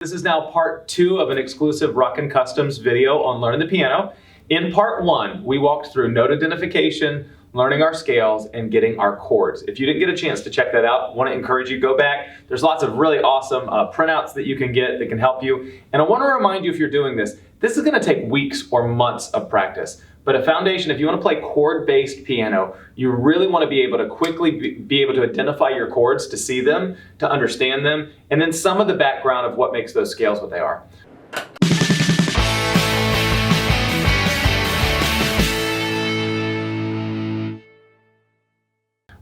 This is now part 2 of an exclusive Rockin' Customs video on learning the piano. In part 1, we walked through note identification, learning our scales, and getting our chords. If you didn't get a chance to check that out, I want to encourage you to go back. There's lots of really awesome printouts that you can get that can help you. And I want to remind you, if you're doing this is going to take weeks or months of practice. But a foundation, if you want to play chord-based piano, you really want to be able to quickly be able to identify your chords, to see them, to understand them, and then some of the background of what makes those scales what they are.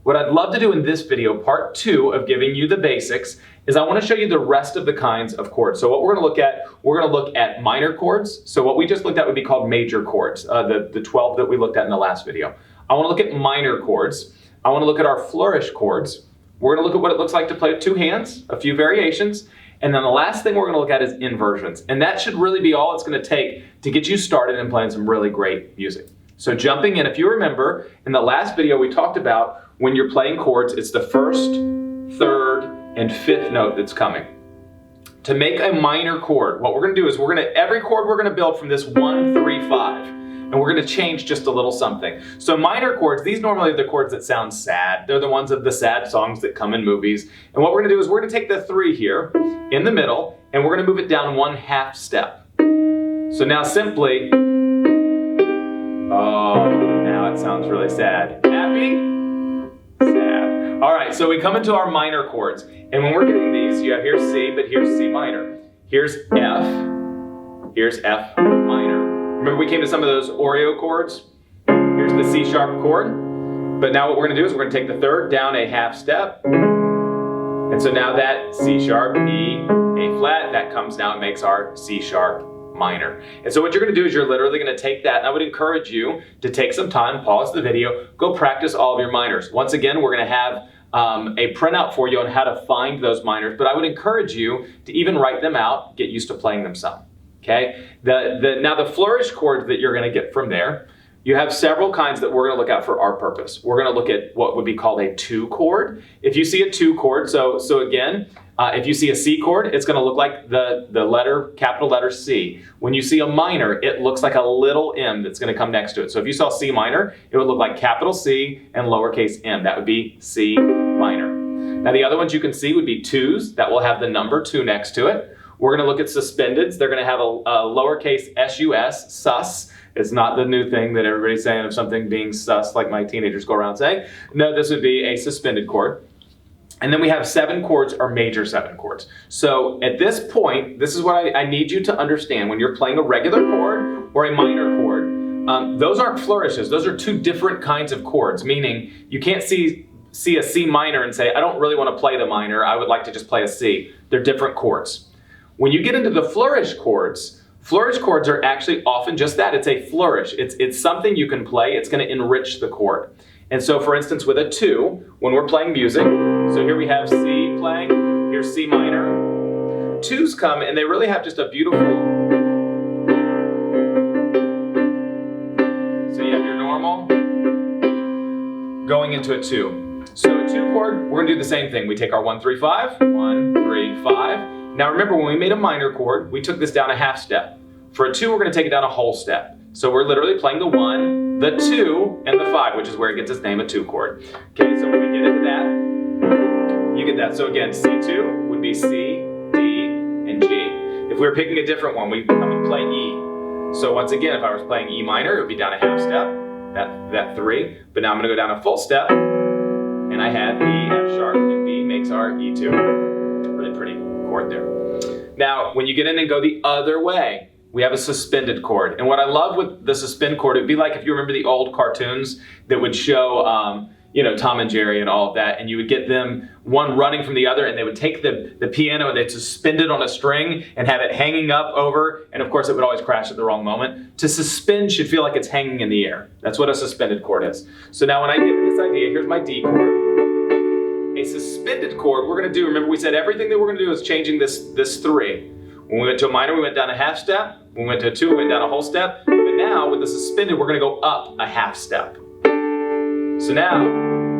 What I'd love to do in this video, part 2 of giving you the basics, is I want to show you the rest of the kinds of chords. So what we're going to look at minor chords. So what we just looked at would be called major chords, the 12 that we looked at in the last video. I want to look at minor chords. I want to look at our flourish chords. We're going to look at what it looks like to play with 2 hands, a few variations, and then the last thing we're going to look at is inversions. And that should really be all it's going to take to get you started in playing some really great music. So jumping in, if you remember, in the last video we talked about when you're playing chords, it's the first, third, and fifth note that's coming. To make a minor chord, what we're going to do is every chord we're going to build from this 1, 3, 5, and we're going to change just a little something. So minor chords, these normally are the chords that sound sad. They're the ones of the sad songs that come in movies. And what we're going to do is we're going to take the 3 here in the middle, and we're going to move it down 1/2 step. So now simply, oh, now it sounds really sad. Happy? Sad. All right, so we come into our minor chords, and when we're getting these, you have here's C, but here's C minor. Here's F minor. Remember we came to some of those Oreo chords? Here's the C sharp chord. But now what we're gonna do is we're gonna take the 3rd down a 1/2 step. And so now that C sharp, E, A flat, that comes now and makes our C sharp minor. And so what you're going to do is you're literally going to take that, and I would encourage you to take some time, pause the video, go practice all of your minors. Once again, we're going to have a printout for you on how to find those minors, but I would encourage you to even write them out, get used to playing them some. Okay? Now the flourish chords that you're going to get from there, you have several kinds that we're going to look at for our purpose. We're going to look at what would be called a 2 chord. If you see a 2 chord, so again, if you see a C chord, it's going to look like the letter, capital letter C. When you see a minor, it looks like a little m that's going to come next to it. So if you saw C minor, it would look like capital C and lowercase m. That would be C minor. Now the other ones you can see would be 2s that will have the number 2 next to it. We're going to look at suspendeds. They're going to have a lowercase sus, sus. It's not the new thing that everybody's saying of something being sus, like my teenagers go around saying. No, this would be a suspended chord. And then we have 7 chords or major 7 chords. So at this point, this is what I need you to understand. When you're playing a regular chord or a minor chord, those aren't flourishes. Those are 2 different kinds of chords, meaning you can't see a C minor and say, I don't really want to play the minor. I would like to just play a C. They're different chords. When you get into the flourish chords are actually often just that. It's a flourish. It's something you can play. It's going to enrich the chord. And so, for instance, with a 2, when we're playing music, so here we have C playing, here's C minor. 2s come and they really have just a beautiful, so you have your normal going into a 2. So a 2 chord, we're gonna do the same thing. We take our 1, 3, 5, 1, 3, 5. Now remember, when we made a minor chord, we took this down a 1/2 step. For a 2, we're gonna take it down a whole step. So we're literally playing the 1, the 2, and the 5, which is where it gets its name, a 2 chord. Okay, so when we get into that, you get that. So again, C2 would be C, D, and G. If we were picking a different one, we come and play E. So once again, if I was playing E minor, it would be down a 1/2 step, that 3. But now I'm gonna go down a full step, and I have E, F sharp, and B makes our E2. Really pretty chord there. Now, when you get in and go the other way, we have a suspended chord. And what I love with the suspend chord, it'd be like if you remember the old cartoons that would show, Tom and Jerry and all of that, and you would get them one running from the other, and they would take the piano and they'd suspend it on a string and have it hanging up over, and of course it would always crash at the wrong moment. To suspend should feel like it's hanging in the air. That's what a suspended chord is. So now when I get this idea, here's my D chord. A suspended chord, we're gonna do, remember we said everything that we're gonna do is changing this 3. When we went to a minor, we went down a 1/2 step. When we went to a 2, we went down a whole step. But now, with the suspended, we're going to go up a 1/2 step. So now,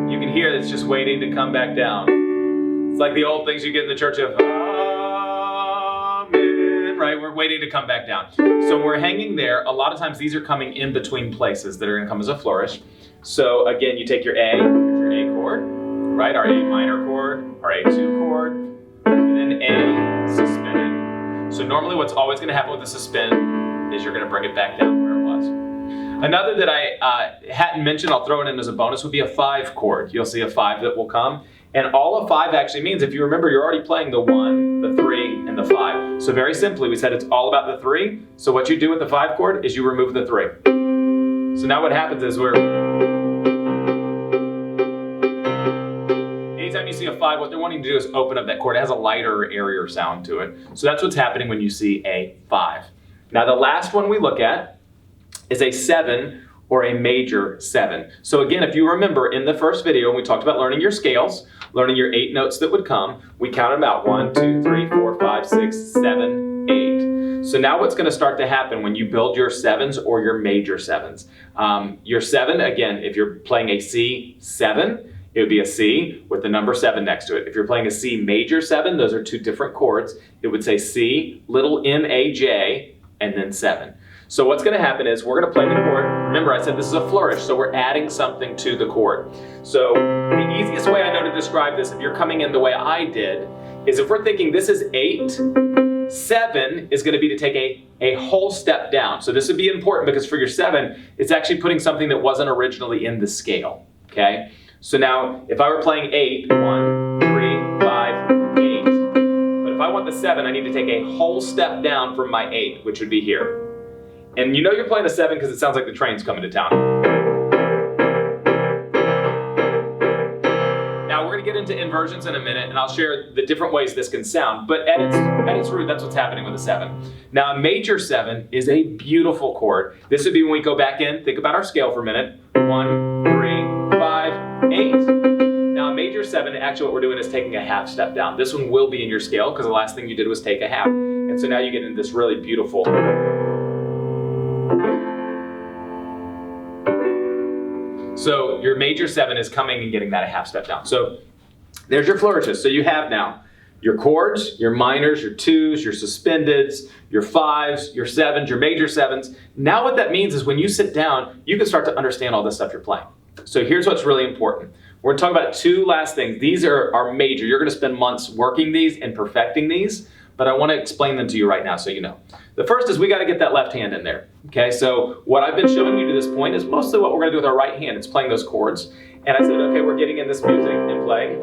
you can hear it's just waiting to come back down. It's like the old things you get in the church of, Amen. we're waiting to come back down. So when we're hanging there, a lot of times these are coming in between places that are going to come as a flourish. So again, you take your A, here's your A chord, right? Our A minor chord, our A2 chord, and then A suspended. So normally what's always going to happen with a suspend is you're going to bring it back down where it was. Another that I hadn't mentioned, I'll throw it in as a bonus, would be a 5 chord. You'll see a 5 that will come. And all of 5 actually means, if you remember, you're already playing the 1, the 3, and the 5. So very simply, we said it's all about the 3. So what you do with the 5 chord is you remove the 3. So now what happens is anytime you see a 5, what they're wanting to do is open up that chord. It has a lighter, airier sound to it. So that's what's happening when you see a 5. Now the last one we look at is a 7 or a major 7. So again, if you remember in the first video, when we talked about learning your scales, learning your 8 notes that would come, we counted about 1, 2, 3, 4, 5, 6, 7, 8. So now what's going to start to happen when you build your 7s or your major 7s? Your 7, again, if you're playing a C7, it would be a C with the number 7 next to it. If you're playing a C major 7, those are 2 different chords. It would say C, little M-A-J, and then 7. So what's going to happen is we're going to play the chord. Remember, I said this is a flourish, so we're adding something to the chord. So the easiest way I know to describe this, if you're coming in the way I did, is if we're thinking this is 8, 7 is going to be to take a whole step down. So this would be important because for your 7, it's actually putting something that wasn't originally in the scale. Okay? So now, if I were playing 8, 1, 3, 5, 8, but if I want the 7, I need to take a whole step down from my 8, which would be here. And you know you're playing a 7 because it sounds like the train's coming to town. Now we're going to get into inversions in a minute, and I'll share the different ways this can sound, but at its root, that's what's happening with a 7. Now a major 7 is a beautiful chord. This would be when we go back in, think about our scale for a minute. 1, 3, 5, 8. Now a major 7, actually what we're doing is taking a half step down. This one will be in your scale because the last thing you did was take a half. And so now you get into this really beautiful. So your major 7 is coming and getting that a half step down. So there's your flourishes. So you have now your chords, your minors, your 2s, your suspendeds, your 5s, your 7s, your major 7s. Now what that means is when you sit down, you can start to understand all this stuff you're playing. So here's what's really important. We're going to talk about 2 last things. These are major. You're going to spend months working these and perfecting these, but I want to explain them to you right now so you know. The first is we got to get that left hand in there. Okay, so what I've been showing you to this point is mostly what we're going to do with our right hand. It's playing those chords. And I said, okay, we're getting in this music and playing.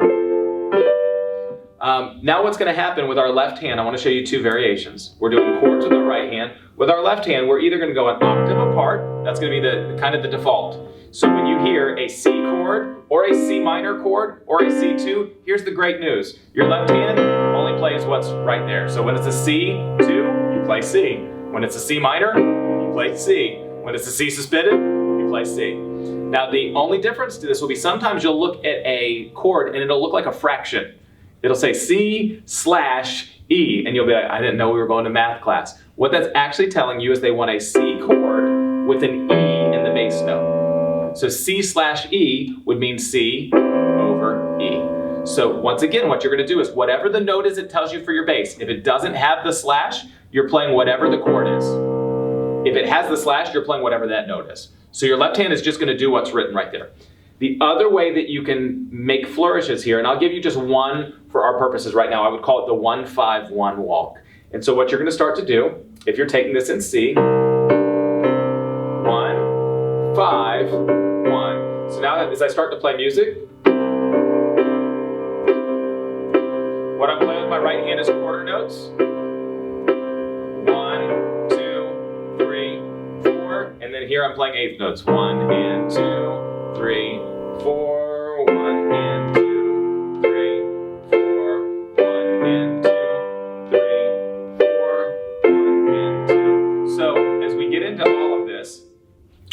Now what's going to happen with our left hand, I want to show you 2 variations. We're doing chords with our right hand. With our left hand, we're either going to go an octave apart. That's going to be the kind of the default. So when you hear a C chord or a C minor chord or a C2, here's the great news. Your left hand only plays what's right there. So when it's a C2, you play C. When it's a C minor, you play C. When it's a C suspended, you play C. Now the only difference to this will be sometimes you'll look at a chord and it'll look like a fraction. It'll say C/E and you'll be like, I didn't know we were going to math class. What that's actually telling you is they want a C chord with an E in the bass note. So C/E would mean C over E. So once again, what you're going to do is whatever the note is it tells you for your bass. If it doesn't have the slash, you're playing whatever the chord is. If it has the slash, you're playing whatever that note is. So your left hand is just going to do what's written right there. The other way that you can make flourishes here, and I'll give you just one for our purposes right now, I would call it the 1-5-1 walk. And so what you're going to start to do, if you're taking this in C, 1, 5, 1. So now as I start to play music, what I'm playing with my right hand is quarter notes. 1, 2, 3, 4, and then here I'm playing eighth notes. 1 and 2, 3, 4, 1 and 2, 3, 4, 1 and 2, 3, 4, 1 and 2. So as we get into all of this,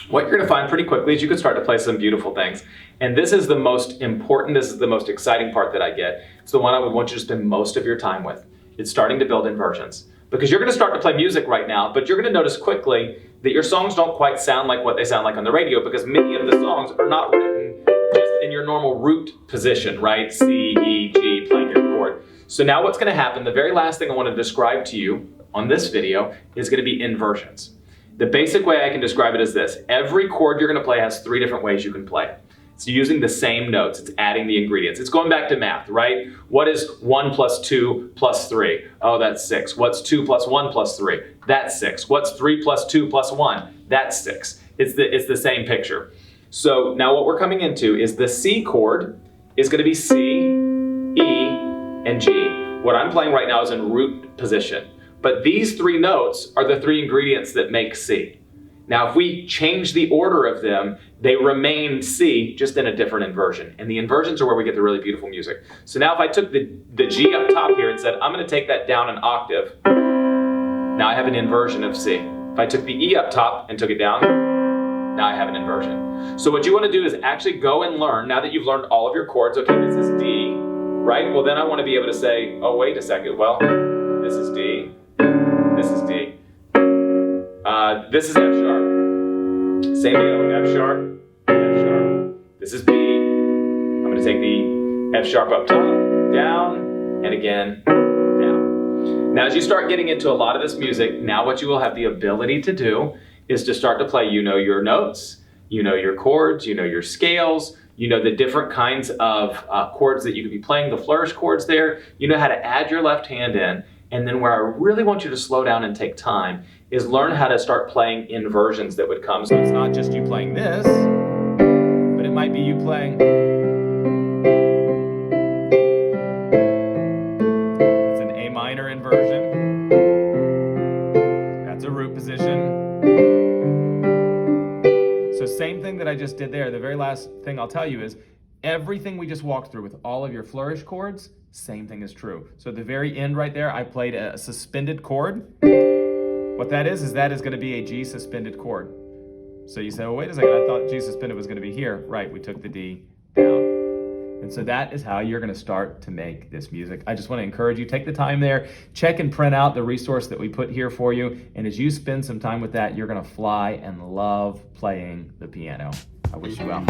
what you're going to find pretty quickly is you can start to play some beautiful things. And this is the most important, this is the most exciting part that I get. It's the one I would want you to spend most of your time with. It's starting to build inversions. Because you're going to start to play music right now, but you're going to notice quickly that your songs don't quite sound like what they sound like on the radio, because many of the songs are not written just in your normal root position, right? C, E, G, playing your chord. So now what's going to happen, the very last thing I want to describe to you on this video is going to be inversions. The basic way I can describe it is this. Every chord you're going to play has 3 different ways you can play it. It's using the same notes. It's adding the ingredients. It's going back to math, right? What is 1 plus 2 plus 3? Oh, that's 6. What's 2 plus 1 plus 3? That's 6. What's 3 plus 2 plus 1? That's 6. It's the same picture. So now what we're coming into is the C chord is going to be C, E, and G. What I'm playing right now is in root position. But these 3 notes are the 3 ingredients that make C. Now, if we change the order of them, they remain C, just in a different inversion. And the inversions are where we get the really beautiful music. So now if I took the G up top here and said, I'm going to take that down an octave, now I have an inversion of C. If I took the E up top and took it down, now I have an inversion. So what you want to do is actually go and learn, now that you've learned all of your chords, okay, this is D, right? Well, then I want to be able to say, oh, wait a second, well, this is D, this is D. This is F sharp. Same deal, F sharp, F sharp. This is B. I'm going to take the F sharp up top, down, and again, down. Now, as you start getting into a lot of this music, now what you will have the ability to do is to start to play, you know your notes, you know your chords, you know your scales, you know the different kinds of chords that you could be playing, the flourish chords there. You know how to add your left hand in. And then where I really want you to slow down and take time is learn how to start playing inversions that would come. So it's not just you playing this, but it might be you playing. That's an A minor inversion. That's a root position. So same thing that I just did there. The very last thing I'll tell you is everything we just walked through with all of your flourish chords, same thing is true. So at the very end right there, I played a suspended chord. What that is going to be a G suspended chord. So you say, well, wait a second, I thought G suspended was going to be here. Right, we took the D down. And so that is how you're going to start to make this music. I just want to encourage you, take the time there, check and print out the resource that we put here for you. And as you spend some time with that, you're going to fly and love playing the piano. I wish you well.